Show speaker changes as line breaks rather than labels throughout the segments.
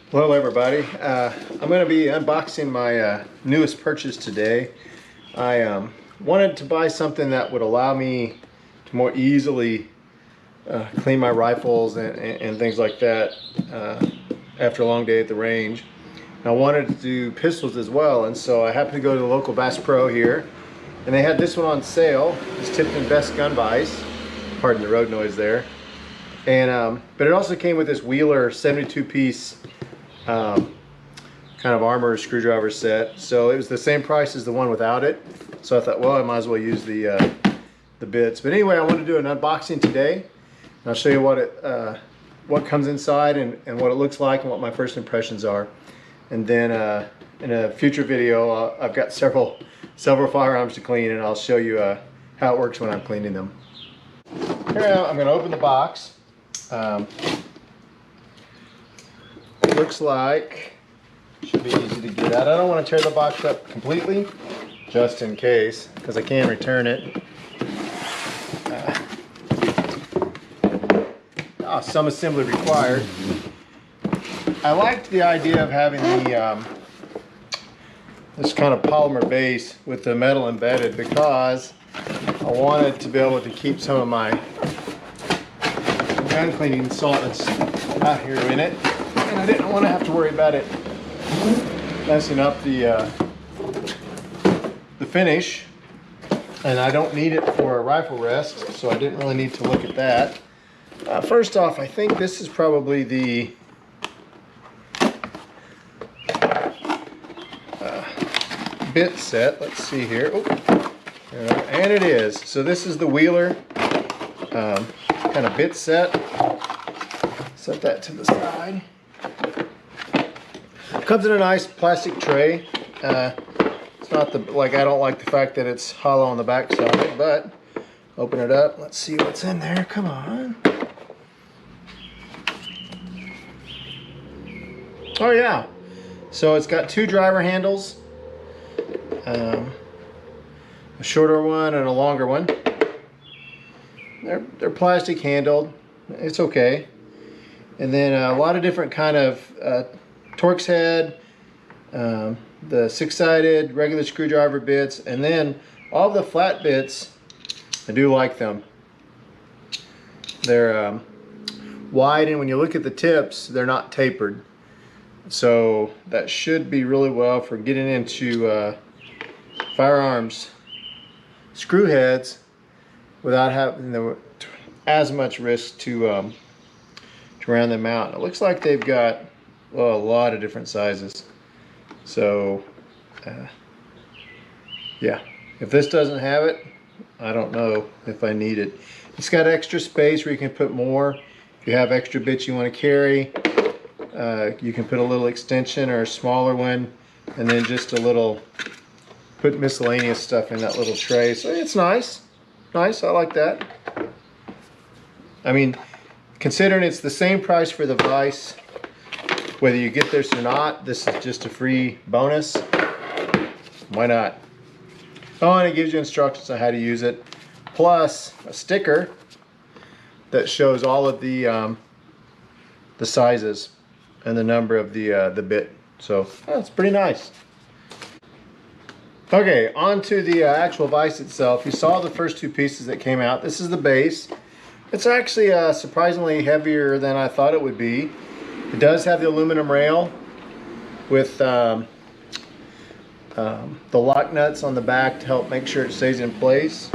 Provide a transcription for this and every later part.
Hello everybody. I'm going to be unboxing my newest purchase today. I wanted to buy something that would allow me to more easily clean my rifles and things like that after a long day at the range. And I wanted to do pistols as well, and so I happened to go to the local Bass Pro here, and they had this one on sale. It's Tipton Best Gun Vice. Pardon the road noise there. And but it also came with this Wheeler 72-piece kind of armor screwdriver set, so it was the same price as the one without it. So I thought, well, I might as well use the bits. But anyway, I want to do an unboxing today, and I'll show you what comes inside and what it looks like and what my first impressions are. And then in a future video, I've got several firearms to clean, and I'll show you how it works when I'm cleaning them. Here I'm going to open the box. Looks like should be easy to get out. I don't want to tear the box up completely, just in case, because I can return it. Some assembly required. I liked the idea of having the this kind of polymer base with the metal embedded, because I wanted to be able to keep some of my gun cleaning solvents out here in it. And I didn't want to have to worry about it messing up the finish, and I don't need it for a rifle rest, so I didn't really need to look at that. First off, I think this is probably the bit set. Let's see here. Oh, and it is. So this is the Wheeler kind of bit set. Set that to the side. Comes in a nice plastic tray. It's not I don't like the fact that it's hollow on the back side, but open it up. Let's see what's in there. Come on. Oh yeah. So it's got two driver handles, a shorter one and a longer one. They're plastic handled. It's okay. And then a lot of different kind of Torx head, the six-sided regular screwdriver bits, and then all of the flat bits. I do like them. They're wide, and when you look at the tips, they're not tapered. So that should be really well for getting into firearms screw heads without having as much risk to round them out. It looks like they've got a lot of different sizes. So yeah, if this doesn't have it, I don't know if I need it. It's got extra space where you can put more. If you have extra bits you want to carry, you can put a little extension or a smaller one, and then just a little, put miscellaneous stuff in that little tray. So it's nice. I like that. I mean, considering it's the same price for the Vice, whether you get this or not, this is just a free bonus. Why not? Oh, and it gives you instructions on how to use it, plus a sticker that shows all of the sizes and the number of the bit. So it's pretty nice. Okay, on to the actual Vice itself. You saw the first two pieces that came out. This is the base. It's actually surprisingly heavier than I thought it would be. It does have the aluminum rail with the lock nuts on the back to help make sure it stays in place.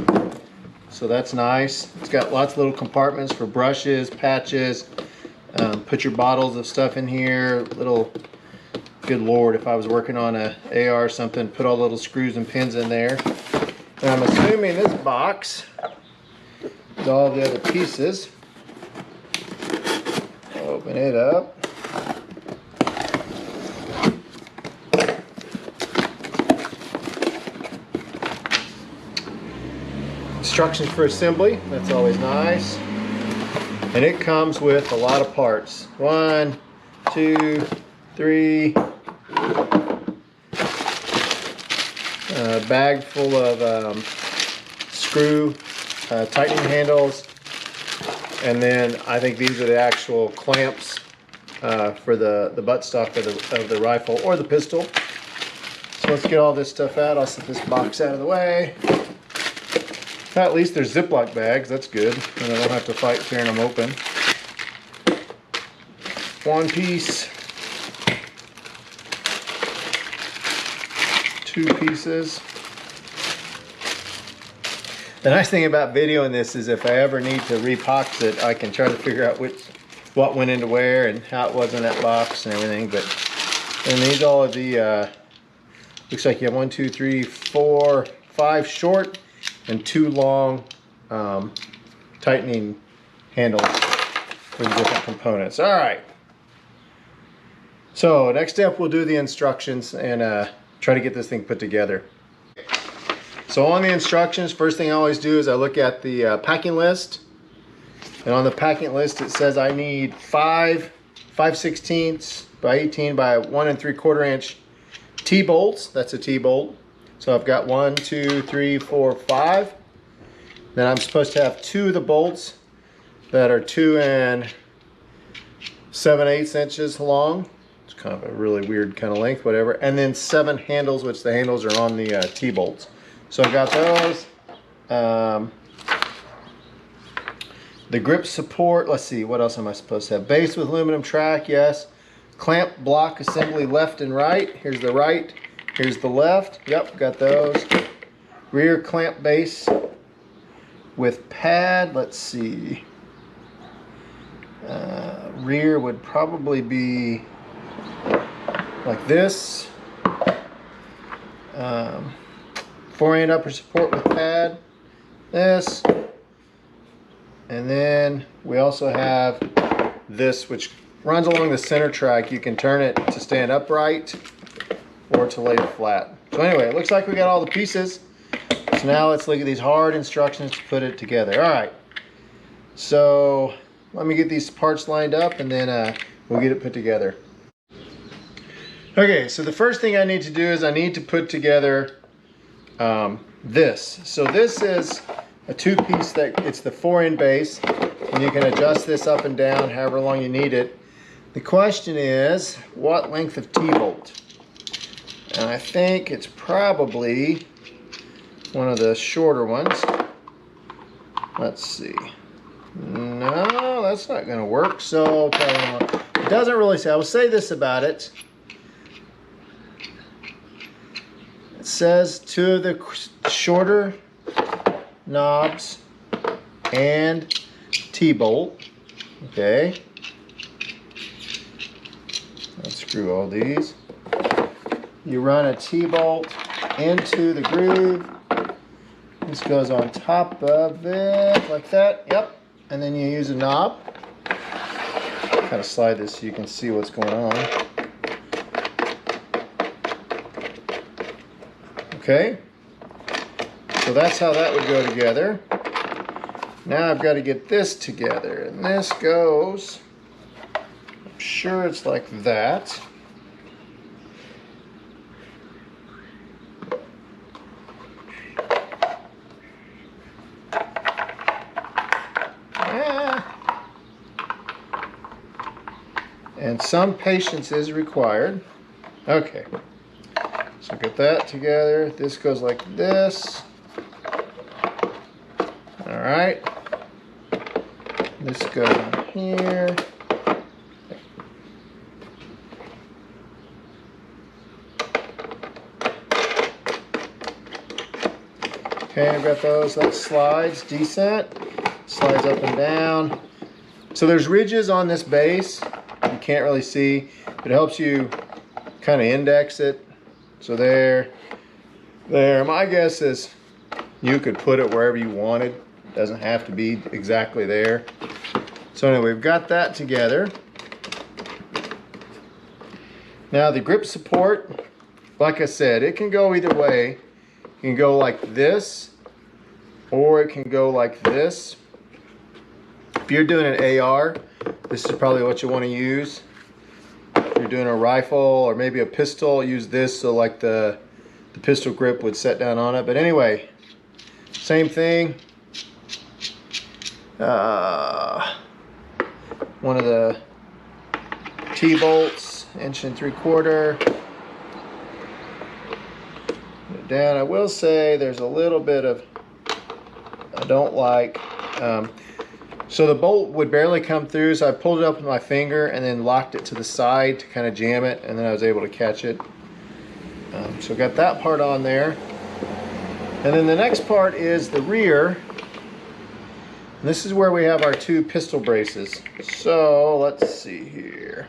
So that's nice. It's got lots of little compartments for brushes, patches. Put your bottles of stuff in here. Good Lord, if I was working on a AR or something, put all the little screws and pins in there. And I'm assuming this box with all the other pieces. Open it up. Instructions for assembly, that's always nice. And it comes with a lot of parts. 1, 2, 3. A bag full of screw tightening handles, and then I think these are the actual clamps for the buttstock of the rifle or the pistol. So let's get all this stuff out. I'll set this box out of the way. At least there's Ziploc bags, that's good. And I don't have to fight tearing them open. One piece. Two pieces. The nice thing about videoing this is if I ever need to repox it, I can try to figure out what went into where and how it was in that box and everything. But and these all of the looks like you have 1, 2, 3, 4, 5 short and 2 long tightening handles for the different components. All right. So next step, we'll do the instructions and try to get this thing put together. So on the instructions, first thing I always do is I look at the packing list. And on the packing list, it says I need 5/16 by 18 by 1 3/4 inch T-bolts. That's a T-bolt. So I've got 1, 2, 3, 4, 5. Then I'm supposed to have 2 of the bolts that are 2 7/8 inches long. It's kind of a really weird kind of length, whatever. And then 7 handles, which the handles are on the T-bolts. So I've got those. The grip support, let's see, what else am I supposed to have? Base with aluminum track, yes. Clamp block assembly left and right. Here's the right, here's the left. Yep, got those. Rear clamp base with pad, let's see. Rear would probably be like this. 4-inch upper support with pad, this, and then we also have this, which runs along the center track. You can turn it to stand upright or to lay flat. So anyway, it looks like we got all the pieces. So now let's look at these hard instructions to put it together. All right, so let me get these parts lined up and then we'll get it put together. Okay, so the first thing I need to do is I need to put together this. So this is a 2-piece that it's the 4-inch base, and you can adjust this up and down however long you need it. The question is, what length of T-bolt? And I think it's probably one of the shorter ones. Let's see. No, that's not going to work. So it doesn't really say. I will say this about it. It says 2 of the shorter knobs and T-bolt. Okay. Let's screw all these. You run a T-bolt into the groove. This goes on top of it like that. Yep. And then you use a knob. Kind of slide this so you can see what's going on. Okay, so that's how that would go together. Now I've got to get this together, and this goes, I'm sure it's like that. And some patience is required. Okay. So get that together. This goes like this. All right. This goes on here. Okay, I've got those. That slides decent. Slides up and down. So there's ridges on this base. You can't really see. It helps you kind of index it. So there. My guess is you could put it wherever you wanted. It doesn't have to be exactly there. So anyway, we've got that together. Now the grip support, like I said, it can go either way. It can go like this, or it can go like this. If you're doing an AR, this is probably what you want to use. If you're doing a rifle or maybe a pistol, use this so like the pistol grip would set down on it. But anyway, same thing. One of the T-bolts, 1.75 inches. Put it down. I will say there's a little bit of, I don't like, so the bolt would barely come through, so I pulled it up with my finger and then locked it to the side to kind of jam it, and then I was able to catch it. So got that part on there. And then the next part is the rear. And this is where we have our 2 pistol braces. So let's see here.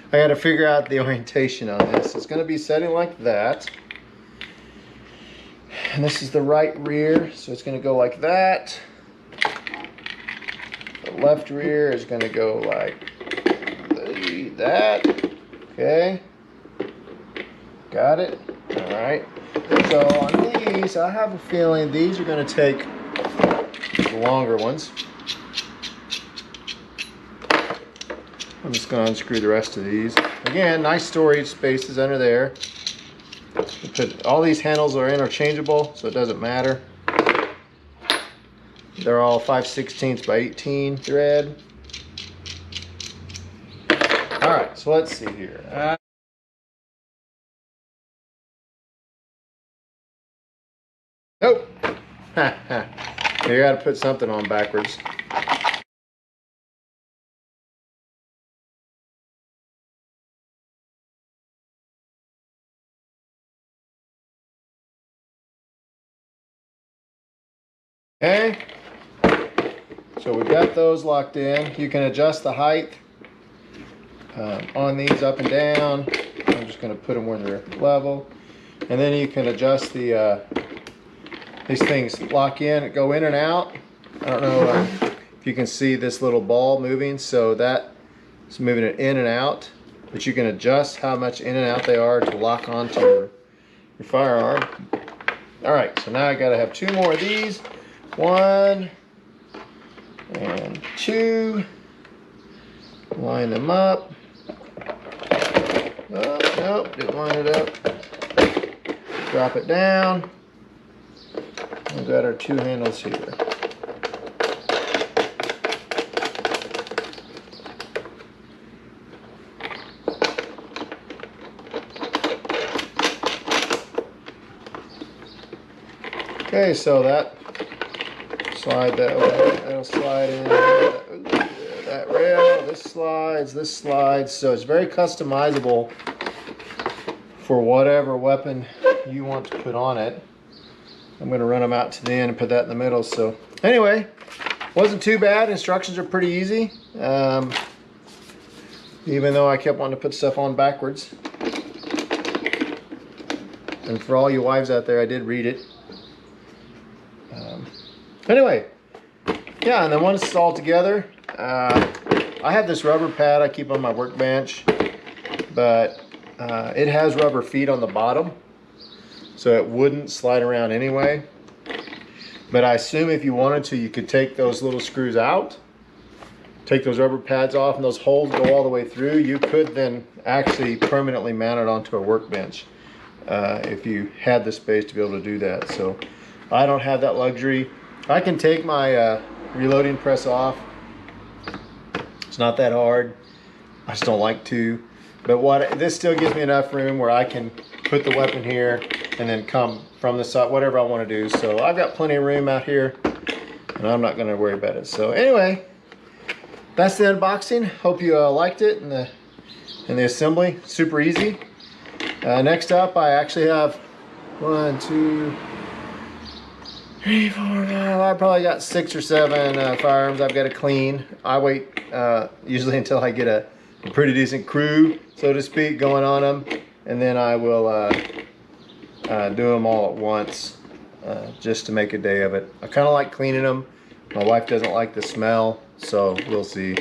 I got to figure out the orientation on this. It's going to be setting like that. And this is the right rear, so it's going to go like that. The left rear is going to go like that. Okay. Got it? All right. So on these, I have a feeling these are going to take the longer ones. I'm just going to unscrew the rest of these. Again, nice storage spaces under there. All these handles are interchangeable, so it doesn't matter. They're all 5/16 by 18 thread. All right, so let's see here. Nope. You got to put something on backwards. Okay, so we've got those locked in. You can adjust the height on these up and down. I'm just going to put them where they're level. And then you can adjust the, these things lock in, go in and out. I don't know if you can see this little ball moving, so that is moving it in and out. But you can adjust how much in and out they are to lock onto your firearm. All right, so now I got to have 2 more of these. 1 and 2. Line them up. Oh, nope, didn't line it up. Drop it down. We've got our 2 handles here. Okay, so that slide that way, that'll slide in, that rail, this slides, so it's very customizable for whatever weapon you want to put on it. I'm going to run them out to the end and put that in the middle. So anyway, wasn't too bad. Instructions are pretty easy, even though I kept wanting to put stuff on backwards. And for all you wives out there, I did read it. Anyway, yeah, and then once it's all together, I have this rubber pad I keep on my workbench, but it has rubber feet on the bottom, so it wouldn't slide around anyway. But I assume if you wanted to, you could take those little screws out, take those rubber pads off, and those holes go all the way through. You could then actually permanently mount it onto a workbench if you had the space to be able to do that. So I don't have that luxury. I can take my reloading press off. It's not that hard. I just don't like to. But this still gives me enough room where I can put the weapon here and then come from the side, whatever I want to do. So I've got plenty of room out here, and I'm not going to worry about it. So anyway, that's the unboxing. Hope you liked it and the assembly. Super easy. Next up, I actually have 1, 2, 3, 4, 5. I probably got 6 or 7 firearms I've got to clean. I wait usually until I get a pretty decent crew, so to speak, going on them, and then I will do them all at once just to make a day of it. I kind of like cleaning them. My wife doesn't like the smell, so we'll see.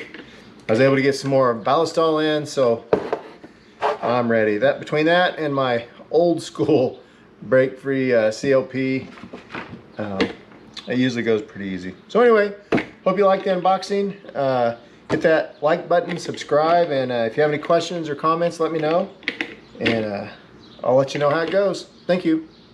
I was able to get some more ballistol in, so I'm ready. Between that and my old school break-free CLP, it usually goes pretty easy. So anyway, hope you liked the unboxing. Hit that like button, subscribe, and if you have any questions or comments, let me know, and I'll let you know how it goes. Thank you.